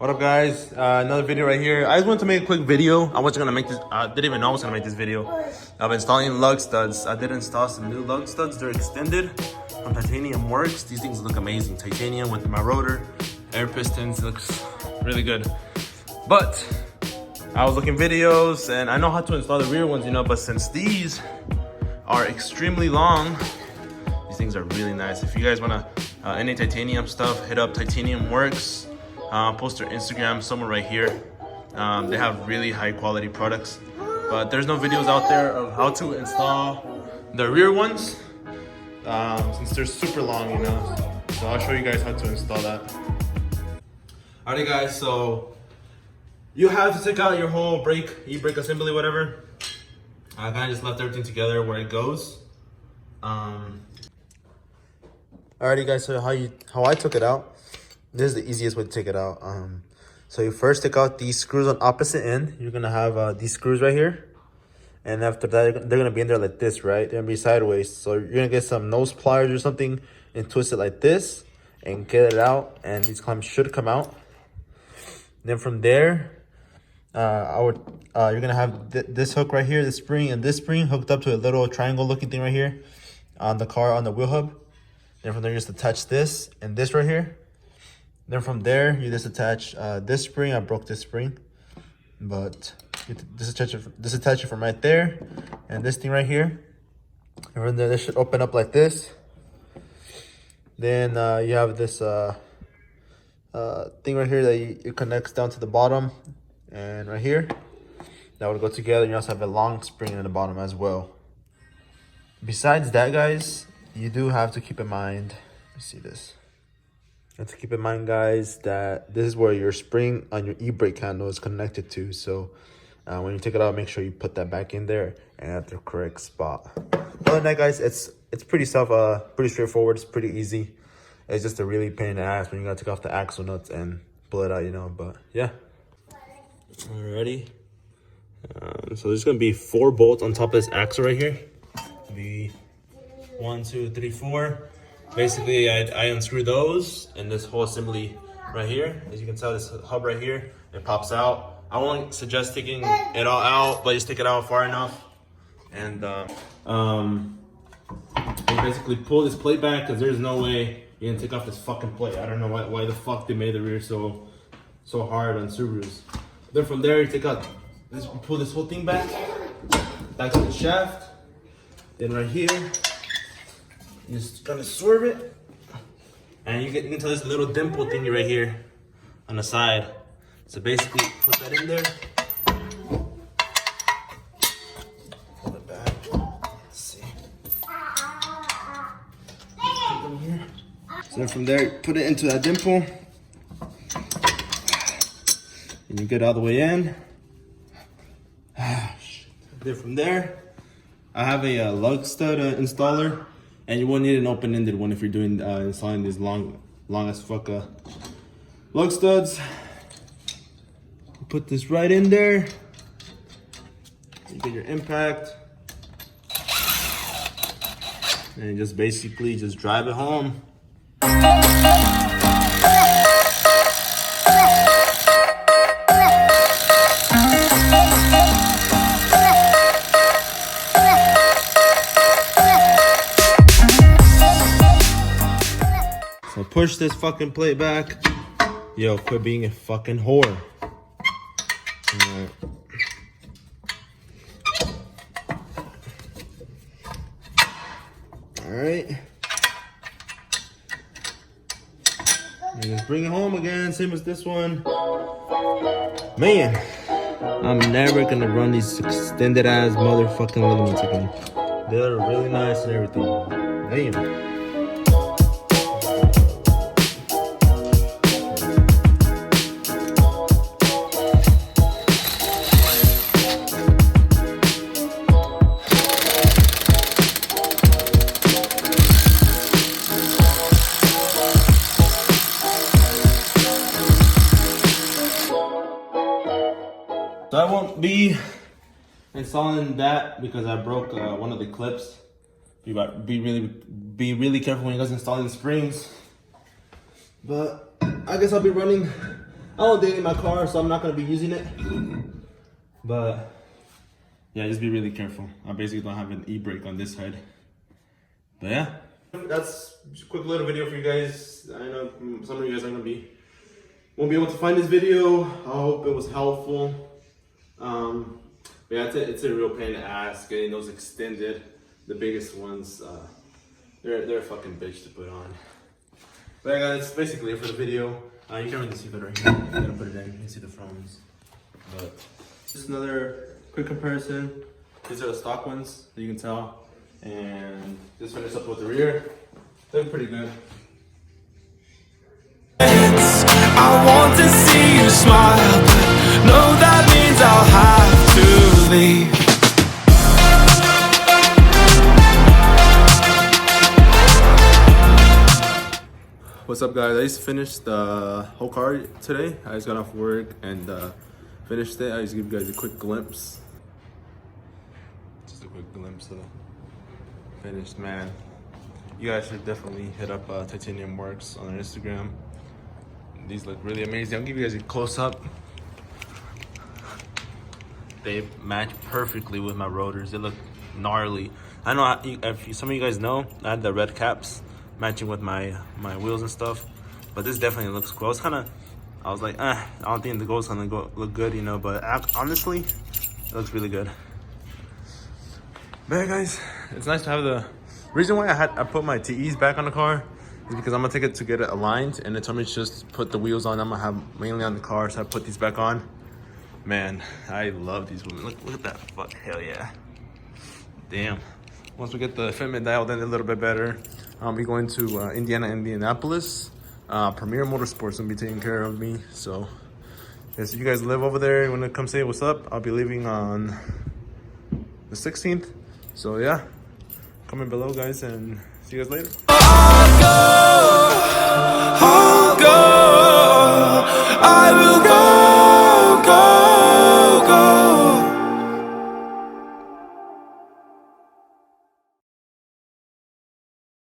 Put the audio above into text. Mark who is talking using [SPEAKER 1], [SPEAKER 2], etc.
[SPEAKER 1] What up, guys? Another video right here. I just wanted to make a quick video. I wasn't gonna make this. I didn't even know I was gonna make this video of installing lug studs. I did install some new lug studs. They're extended from Titanium Works. These things look amazing. Titanium with my rotor, air pistons. Looks really good. But I was looking videos and I know how to install the rear ones, you know. But since these are extremely long, these things are really nice. If you guys wanna any titanium stuff, hit up Titanium Works. Post their Instagram somewhere right here. They have really high quality products, but there's no videos out there of how to install the rear ones since they're super long, you know. So I'll show you guys how to install that. Alrighty, guys. So you have to take out your whole e-brake assembly, whatever. I kind of just left everything together where it goes. Alrighty, guys. So how I took it out. This is the easiest way to take it out. So you first take out these screws on opposite end. You're gonna have these screws right here. And after that, they're gonna be in there like this, right? They're gonna be sideways. So you're gonna get some nose pliers or something and twist it like this and get it out. And these clamps should come out. Then from there, you're gonna have this hook right here, this spring and this spring hooked up to a little triangle looking thing right here on the car, on the wheel hub. Then from there, you just attach this and this right here. Then from there, you just attach this spring. I broke this spring, but you disattach it from right there, and this thing right here. And from there, this should open up like this. Then you have this thing right here that it connects down to the bottom, and right here, that would go together. You also have a long spring in the bottom as well. Besides that, guys, you do have to keep in mind. Let me see this. And to keep in mind, guys, that this is where your spring on your e-brake handle is connected to. So when you take it out, make sure you put that back in there and at the correct spot. Other than that, guys, it's pretty straightforward. It's pretty easy. It's just a really pain in the ass when you gotta take off the axle nuts and pull it out, you know. But yeah. Alrighty. So there's gonna be 4 bolts on top of this axle right here. Be 1, 2, 3, 4. Basically, I unscrew those and this whole assembly right here. As you can tell, this hub right here, it pops out. I won't suggest taking it all out, but just take it out far enough. And basically pull this plate back, because there's no way you can take off this fucking plate. I don't know why the fuck they made the rear so hard on Subarus. Then from there, you take out this, pull this whole thing back to the shaft. Then right here, you just gonna swerve it, and you can tell there's a little dimple thingy right here on the side. So basically, put that in there. Pull it back. Let's see. Put them here. So then from there, put it into that dimple, and you get all the way in. Then from there, I have a lug stud installer. And you won't need an open-ended one if you're doing installing these long as fuck lug studs. Put this right in there. You get your impact, and just basically just drive it home. So push this fucking plate back. Yo, quit being a fucking whore. Alright. Alright. And just bring it home again, same as this one. Man, I'm never gonna run these extended ass motherfucking ligaments again. They're really nice and everything. Damn. So I won't be installing that because I broke one of the clips. Be really careful when you guys installing springs. But I guess I'll be running I don't date in my car, so I'm not gonna be using it. But yeah, just be really careful. I basically don't have an e-brake on this side. But yeah, that's a quick little video for you guys. I know some of you guys won't be able to find this video. I hope it was helpful. But yeah, it's a real pain in the ass getting those extended. The biggest ones, they're a fucking bitch to put on. But yeah, guys, that's basically it for the video. You can't really see it right here. I'm gonna put it in. You can see the frontals. But just another quick comparison. These are the stock ones that you can tell. And just finish up with the rear. They look pretty good.
[SPEAKER 2] I want to see you smile, but no, that means I'll have to leave.
[SPEAKER 1] What's up, guys? I just finished the whole car today. I just got off work and finished it. I just give you guys a quick glimpse. Just a quick glimpse of finished, man. You guys should definitely hit up Titanium Works on their Instagram. These look really amazing. I'll give you guys a close-up. They match perfectly with my rotors. They look gnarly. I know if some of you guys know, I had the red caps matching with my wheels and stuff, but this definitely looks cool. I was like, I don't think the gold's gonna look good, you know, but honestly, it looks really good. But yeah, guys, it's nice to have the reason why I put my TEs back on the car is because I'm gonna take it to get it aligned, and it told me to just put the wheels on. I'm gonna have mainly on the car, so I put these back on. Man, I love these women. Look at that. Fuck, hell yeah. Damn. Once we get the fitment dialed in a little bit better, I'll be going to Indianapolis. Premier Motorsports will be taking care of me. So, if you guys live over there, when it comes say what's up, I'll be leaving on the 16th. So yeah, comment below, guys, and see you guys later.